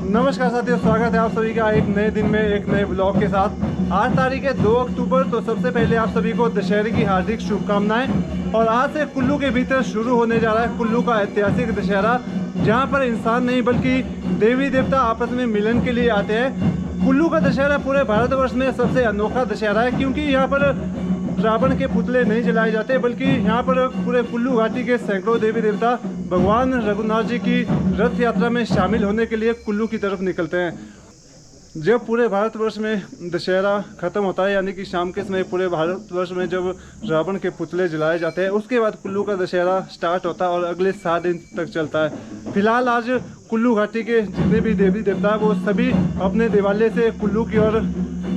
नमस्कार साथियों, स्वागत है आप सभी का एक नए दिन में एक नए ब्लॉग के साथ। आज तारीख है 2 अक्टूबर। तो सबसे पहले आप सभी को दशहरे की हार्दिक शुभकामनाएं। और आज से कुल्लू के भीतर शुरू होने जा रहा है कुल्लू का ऐतिहासिक दशहरा, जहां पर इंसान नहीं बल्कि देवी देवता आपस में मिलन के लिए आते हैं। कुल्लू का दशहरा पूरे भारतवर्ष में सबसे अनोखा दशहरा है, क्योंकि यहाँ पर रावण के पुतले नहीं जलाए जाते, बल्कि यहाँ पर पूरे कुल्लू घाटी के सैकड़ों देवी देवता भगवान रघुनाथ जी की रथ यात्रा में शामिल होने के लिए कुल्लू की तरफ निकलते हैं। जब पूरे भारतवर्ष में दशहरा ख़त्म होता है, यानी कि शाम के समय पूरे भारतवर्ष में जब रावण के पुतले जलाए जाते हैं, उसके बाद कुल्लू का दशहरा स्टार्ट होता है और अगले 7 दिन तक चलता है। फिलहाल आज कुल्लू घाटी के जितने भी देवी देवता वो सभी अपने देवालय से कुल्लू की ओर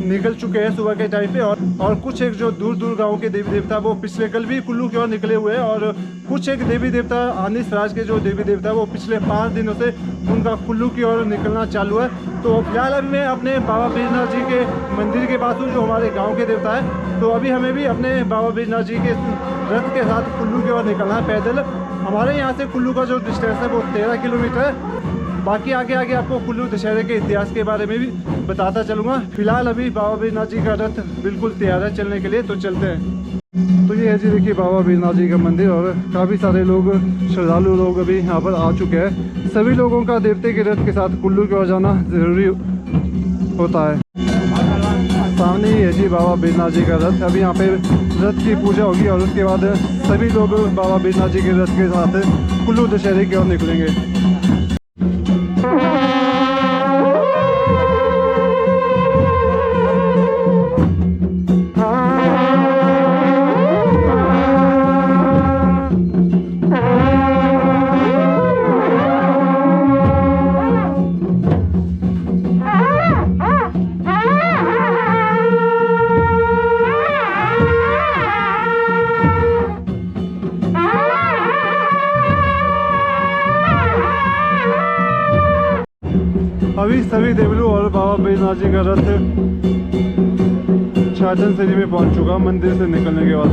निकल चुके हैं सुबह के टाइम पे। और कुछ एक जो दूर दूर गाँव के देवी देवता वो पिछले कल भी कुल्लू की ओर निकले हुए हैं। और कुछ एक देवी देवता आनिस राज के जो देवी देवता वो पिछले 5 दिनों से उनका कुल्लू की ओर निकलना चालू है। तो फिलहाल अभी मैं अपने बाबा बैजनाथ जी के मंदिर के पास हूँ, जो हमारे गाँव के देवता है। तो अभी हमें भी अपने बाबा बैजनाथ जी के रथ के साथ कुल्लू की ओर निकलना है पैदल। हमारे यहाँ से कुल्लू का जो डिस्टेंस है वो 13 किलोमीटर है। बाकी आगे आगे आपको कुल्लू दशहरे के इतिहास के बारे में भी बताता चलूँगा। फिलहाल अभी बाबा बैजनाथ जी का रथ बिल्कुल तैयार है चलने के लिए, तो चलते हैं। तो ये है जी, देखिए बाबा बैजनाथ जी का मंदिर। और काफ़ी सारे लोग, श्रद्धालु लोग अभी यहाँ पर आ चुके हैं। सभी लोगों का देवते के रथ के साथ कुल्लू की ओर जाना ज़रूरी होता है। सामने ही है जी बाबा बैजनाथ जी का रथ। अभी यहाँ पे रथ की पूजा होगी और उसके बाद सभी लोग बाबा बैजनाथ जी के रथ के साथ कुल्लू दशहरे की ओर निकलेंगे। अभी सभी देवलू और बाबा बैजनाथ जी का रथ छाजन सिरी में पहुंच चुका मंदिर से निकलने के बाद।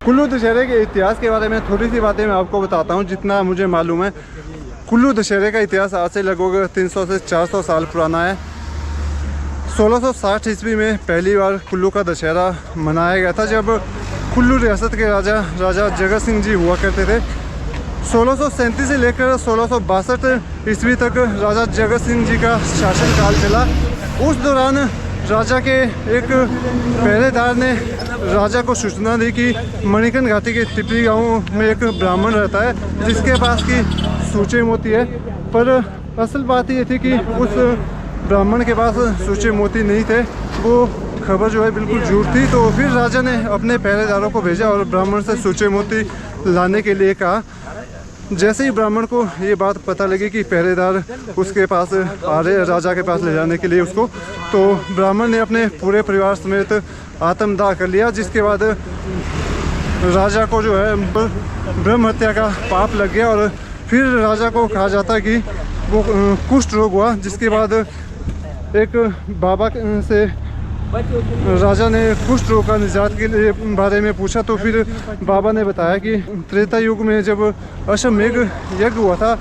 कुल्लू दशहरे के इतिहास के बारे में थोड़ी सी बातें मैं आपको बताता हूँ जितना मुझे मालूम है। कुल्लू दशहरे का इतिहास आज से लगभग 300 से 400 साल पुराना है। 1660 ईस्वी में पहली बार कुल्लू का दशहरा मनाया गया था, जब कुल्लू रियासत के राजा जगत सिंह जी हुआ करते थे। 1637 से लेकर 1662 ईस्वी तक राजा जगत सिंह जी का शासनकाल चला। उस दौरान राजा के एक पहरेदार ने राजा को सूचना दी कि मणिकर्ण घाटी के टिपरी गांव में एक ब्राह्मण रहता है जिसके पास की सूचे मोती है। पर असल बात ये थी कि उस ब्राह्मण के पास सूचे मोती नहीं थे। वो खबर जो है बिल्कुल झूठ थी। तो फिर राजा ने अपने पहरेदारों को भेजा और ब्राह्मण से सूचे मोती लाने के लिए कहा। जैसे ही ब्राह्मण को ये बात पता लगी कि पहरेदार उसके पास आ रहे, राजा के पास ले जाने के लिए उसको, तो ब्राह्मण ने अपने पूरे परिवार समेत आत्मदाह कर लिया। जिसके बाद राजा को जो है ब्रह्म हत्या का पाप लग गया। और फिर राजा को कहा जाता है कि वो कुष्ठ रोग हुआ, जिसके बाद एक बाबा से राजा ने कुष्ठ रोग का निजात के लिए बारे में पूछा। तो फिर बाबा ने बताया कि त्रेता युग में जब अश्वमेघ यज्ञ हुआ था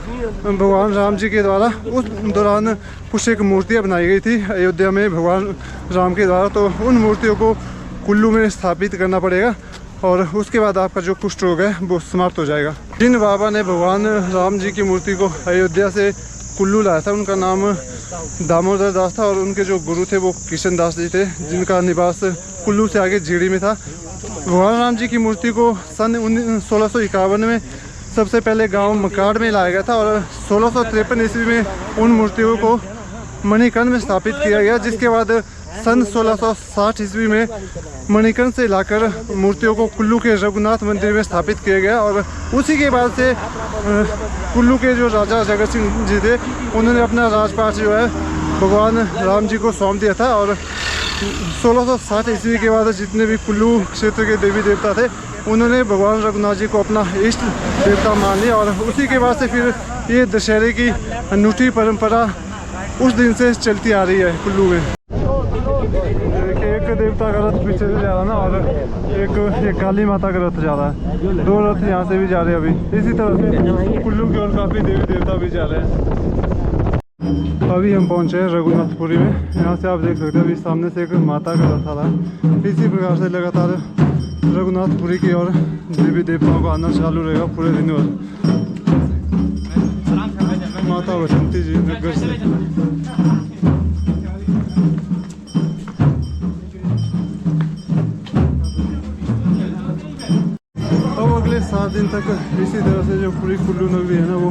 भगवान राम जी के द्वारा, उस दौरान कुछ एक मूर्तियाँ बनाई गई थी अयोध्या में भगवान राम के द्वारा। तो उन मूर्तियों को कुल्लू में स्थापित करना पड़ेगा और उसके बाद आपका जो कुष्ठ रोग है वो समाप्त हो जाएगा। जिन बाबा ने भगवान राम जी की मूर्ति को अयोध्या से कुल्लू लाया था उनका नाम दामोदर दास था। और उनके जो गुरु थे वो किशन दास जी थे, जिनका निवास कुल्लू से आगे झीड़ी में था। भगवान राम जी की मूर्ति को सन 1651 में सबसे पहले गांव मकाड़ में लाया गया था। और 1653 ईस्वी में उन मूर्तियों को मणिकर्ण में स्थापित किया गया, जिसके बाद सन 1660 ईस्वी में मणिकर्ण से लाकर मूर्तियों को कुल्लू के रघुनाथ मंदिर में स्थापित किया गया। और उसी के बाद से कुल्लू के जो राजा जगत सिंह जी थे उन्होंने अपना राजपाट जो है भगवान राम जी को सौंप दिया था। और 1660 ईस्वी के बाद जितने भी कुल्लू क्षेत्र के देवी देवता थे उन्होंने भगवान रघुनाथ जी को अपना इष्ट देवता मान लिया। और उसी के बाद से फिर ये दशहरे की अनूठी परंपरा उस दिन से चलती आ रही है कुल्लू में। एक देवता का रथ पीछे से जा रहा ना, और एक काली माता का रथ जा रहा है। दो रथ यहाँ से भी जा रहे हैं अभी। इसी तरह से कुल्लू की ओर काफ़ी देवी देवता भी जा रहे हैं। अभी हम पहुँचे हैं रघुनाथपुरी में। यहाँ से आप देख सकते हैं अभी सामने से एक माता का रथ आ रहा है। इसी प्रकार से लगातार रघुनाथपुरी की ओर देवी देवताओं का आना चालू रहेगा पूरे दिन भर। माता बसंती जी नगर से अब अगले 7 दिन तक इसी तरह से जो पूरी कुल्लू नगरी है ना वो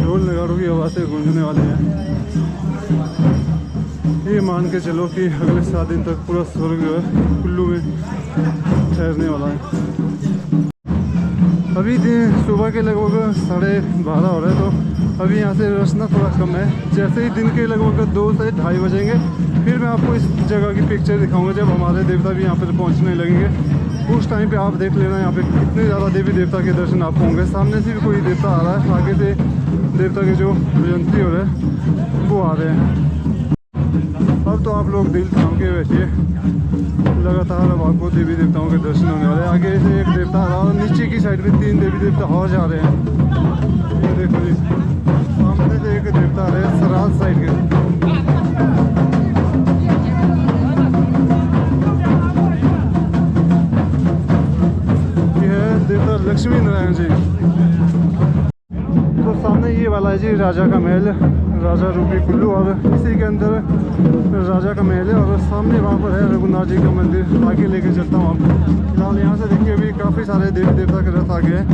ढोल नगाड़ों की आवाज़ से गूंजने वाले हैं। ये मान के चलो कि अगले 7 दिन तक पूरा स्वर्ग जो है कुल्लू में ठहरने वाला है। अभी सुबह के लगभग 12:30 हो रहे हैं, तो अभी यहाँ से रसना थोड़ा कम है। जैसे ही दिन के लगभग 2 से 2:30 बजेंगे फिर मैं आपको इस जगह की पिक्चर दिखाऊंगा जब हमारे देवता भी यहाँ पर पहुँचने लगेंगे। उस टाइम पे आप देख लेना यहाँ पे कितने ज़्यादा देवी देवता के दर्शन आपको होंगे। सामने से भी कोई देवता आ रहा है, आगे से देवता के जो जयंती हो रहे हैं वो आ रहे हैं। अब तो आप लोग दिल थाम के बैठिए, लगातार अब आपको देवी देवताओं के दर्शन होने वाले हैं। आगे से एक देवता आ रहा है और नीचे की साइड में 3 देवी देवता और जा रहे हैं। ये देखो जी, सामने से एक देवता आ रहे हैं सराज साइड के। देवता लक्ष्मी नारायण जी। तो सामने ये वाला है जी राजा का महल, राजा रूपी कुल्लू, और इसी के अंदर राजा का महल है। और सामने वहाँ पर है रघुनाथ जी का मंदिर। आगे लेके चलता हूँ आपको। फिलहाल यहाँ से देखिए अभी काफ़ी सारे देवी देवता के रथ आ गए हैं।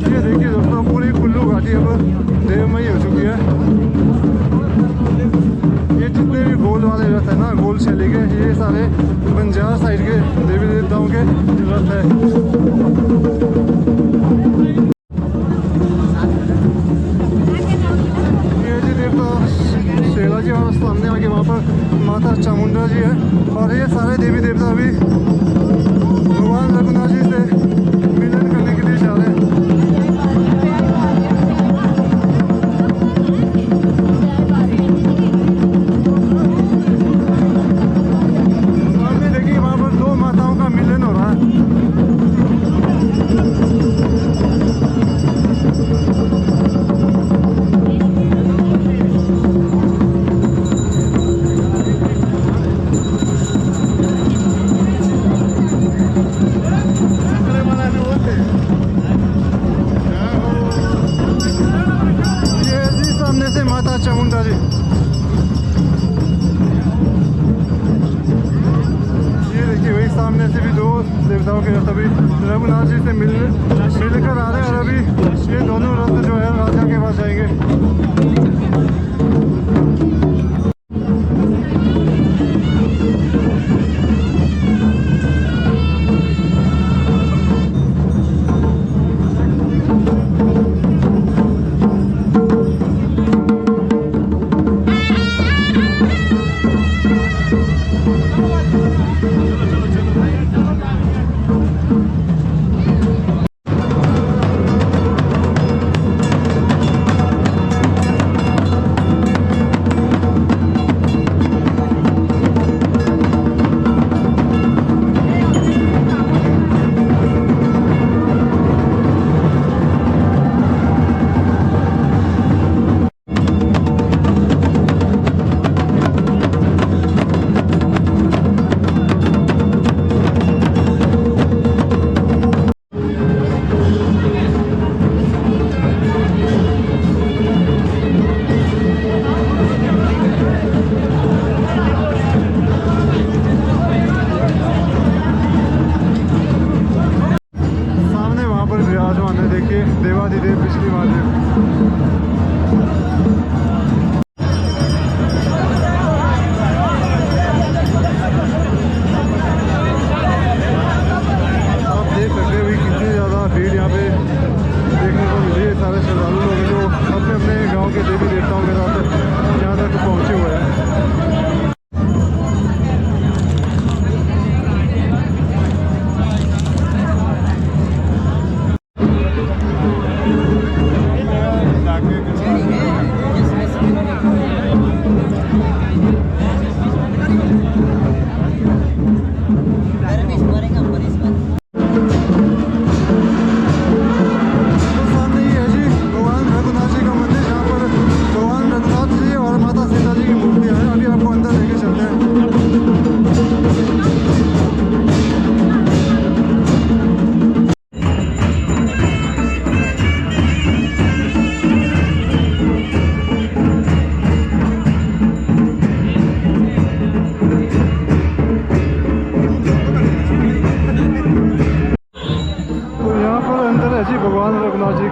ये देखिए दोस्तों पूरी कुल्लू घाटी अब देवमयी हो चुकी है। ये जितने भी गोल वाले रथ है ना, गोल शैली के, ये सारे बंजार साइड के देवी देवताओं के रथ है। ये जी देवता शेरा जी और सामने आके वहाँ पर माता चामुंडा जी है। और ये सारे देवी देवता अभी भगवान रघुनाथ जी से मिलन करने के लिए जा रहे हैं। चामुंडा जी, ये देखिए वही सामने से भी 2 देवताओं के रथ अभी रघुनाथ जी से मिलकर आ रहे हैं। और अभी ये दोनों रथ जो है राजा के पास जाएंगे।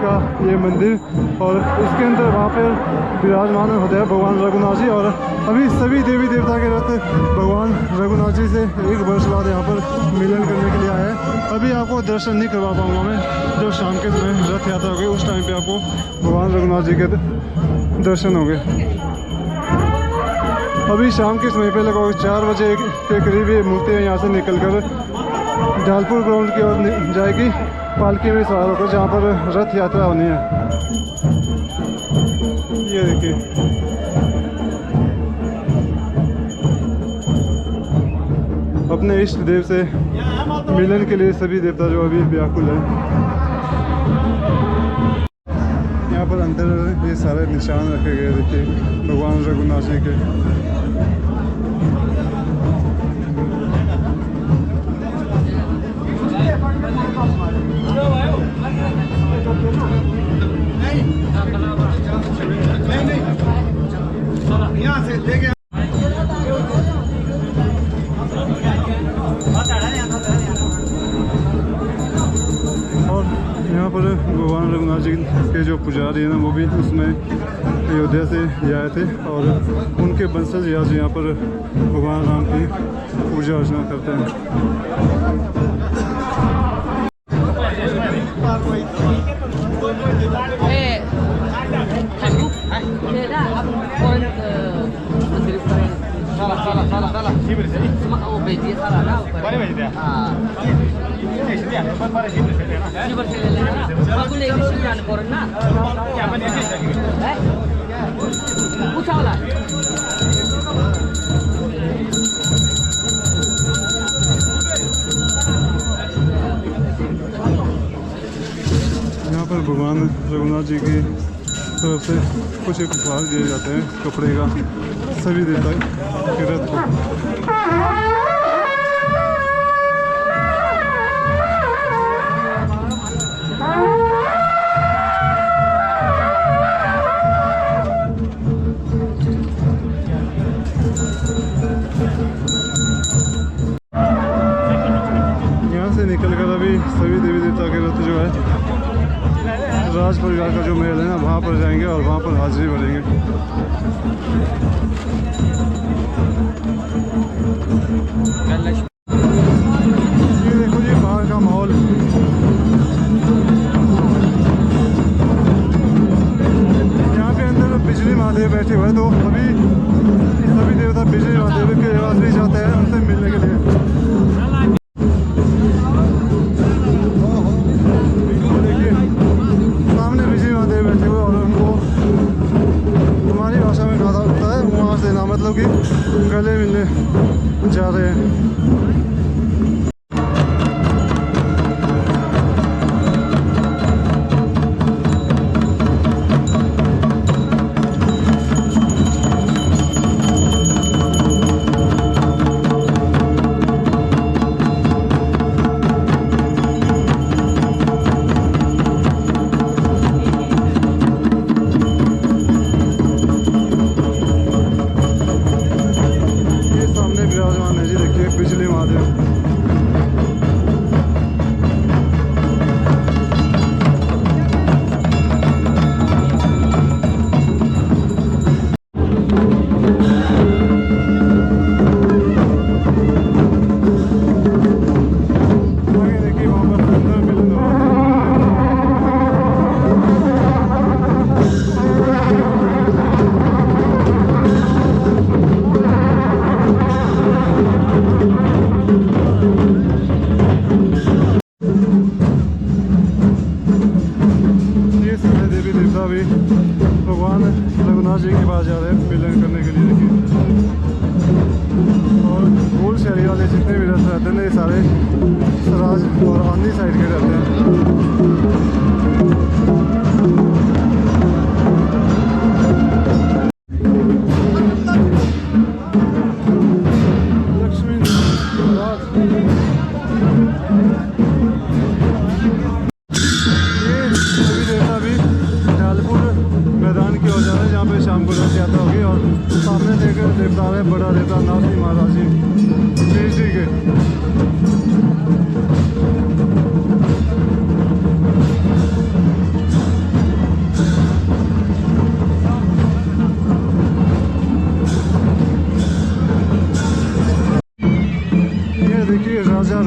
का ये मंदिर, और इसके अंदर वहाँ पर विराजमान होते हैं भगवान रघुनाथ जी। और अभी सभी देवी देवता के रथ भगवान रघुनाथ जी से 1 वर्ष बाद यहाँ पर मिलन करने के लिए आए हैं। अभी आपको दर्शन नहीं करवा पाऊँगा मैं, जो शाम के समय रथ यात्रा होगी उस टाइम पे आपको भगवान रघुनाथ जी के दर्शन होंगे। अभी शाम के समय पे लगभग 4 बजे के करीब ये मूर्तियाँ यहाँ से निकल कर ढालपुर ग्राउंड की ओर जाएगी, पालकी में सवार होकर, जहाँ पर रथ यात्रा होनी है। ये देखिए, अपने इष्ट देव से मिलन के लिए सभी देवता जो अभी व्याकुल है। यहाँ पर अंदर ये सारे निशान रखे गए, देखिए भगवान रघुनाथ जी के। यहाँ से लेके और यहाँ पर भगवान रघुनाथ जी के जो पुजारी हैं ना, वो भी उसमें अयोध्या से आए थे, और उनके वंशज आज यहाँ पर भगवान राम की पूजा अर्चना करते हैं। यहाँ पर भगवान रघुनाथ जी की तरफ से कुछ एक उपहार दिए जाते हैं कपड़े का सभी देवता के रथ को। यहाँ से निकलकर अभी सभी देवी देवता के रथ जो है राज परिवार का जो महल है ना, वहाँ पर जाएंगे और वहाँ पर हाजिरी भरेंगे। ये देखो जी बाहर का माहौल। यहाँ पे अंदर बिजली महादेव बैठे हुए हैं, तो अभी सभी देवता बिजली महादेव के पास भी जाते हैं उनसे मिलने के लिए। मतलब कि गले मिलने जा रहे हैं। बिजली महादेव। भी भगवान रघुनाथ जी के पास जा रहे हैं मिलन करने के लिए। देखिए, और गोल शहरी वाले जितने भी रथ रहते हैं ये सारे सराज और आंधी साइड के रहते हैं। जहाँ पे शाम को रथ यात्रा होगी और सामने देखकर देवता है बड़ा देवता नाथ जी महाराज जी के।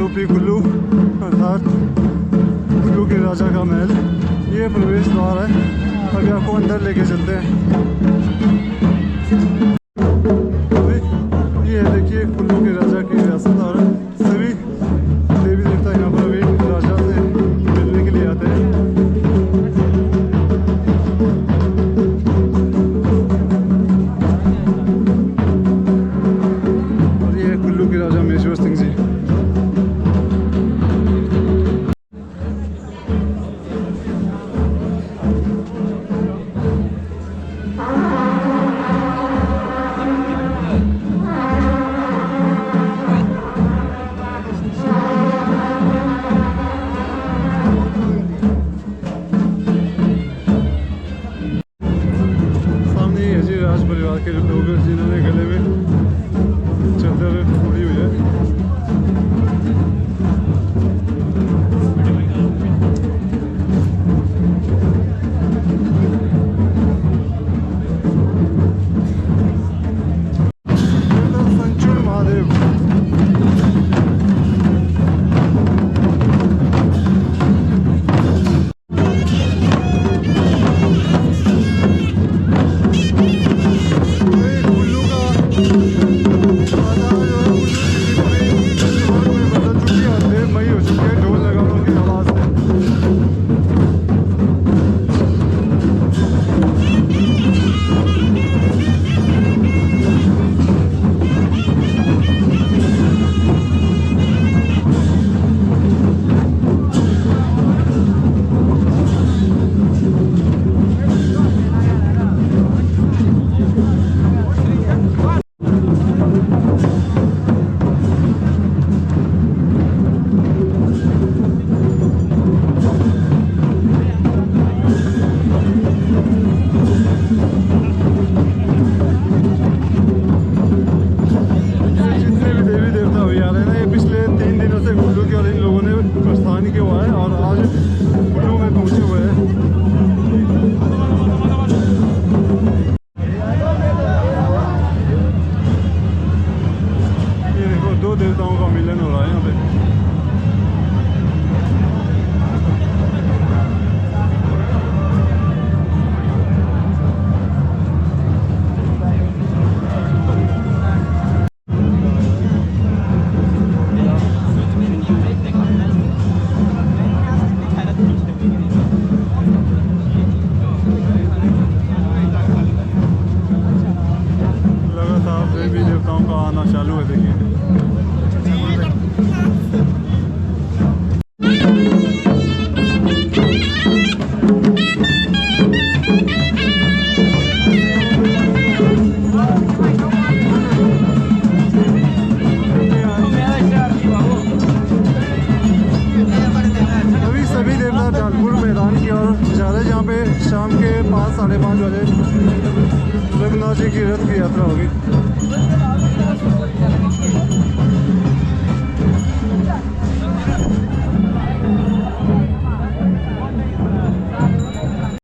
टोपी कुल्लू अर्थात कुल्लू के राजा का महल। ये प्रवेश द्वार है, अभी आपको अंदर लेके चलते हैं। अभी ये देखिए कुल्लू के राजा की रियासत और सभी देवी देवता यहाँ पर अभी राजा से मिलने के लिए आते हैं। और ये कुल्लू के राजा मेश्वर सिंह जी। राज परिवार के लोग जिन्होंने गले में चादर ओढ़ी हुई है। संचूर महादेव देवताओं का मिलन हो रहा है यहाँ पे। लगातार देवी देवताओं का आना चालू है, देखिए। सभी देवता जालपुर मैदान की ओर जा रहे हैं, जहाँ पे शाम के 5 साढ़े 5 बजे रघुनाथ जी की रथ की यात्रा होगी।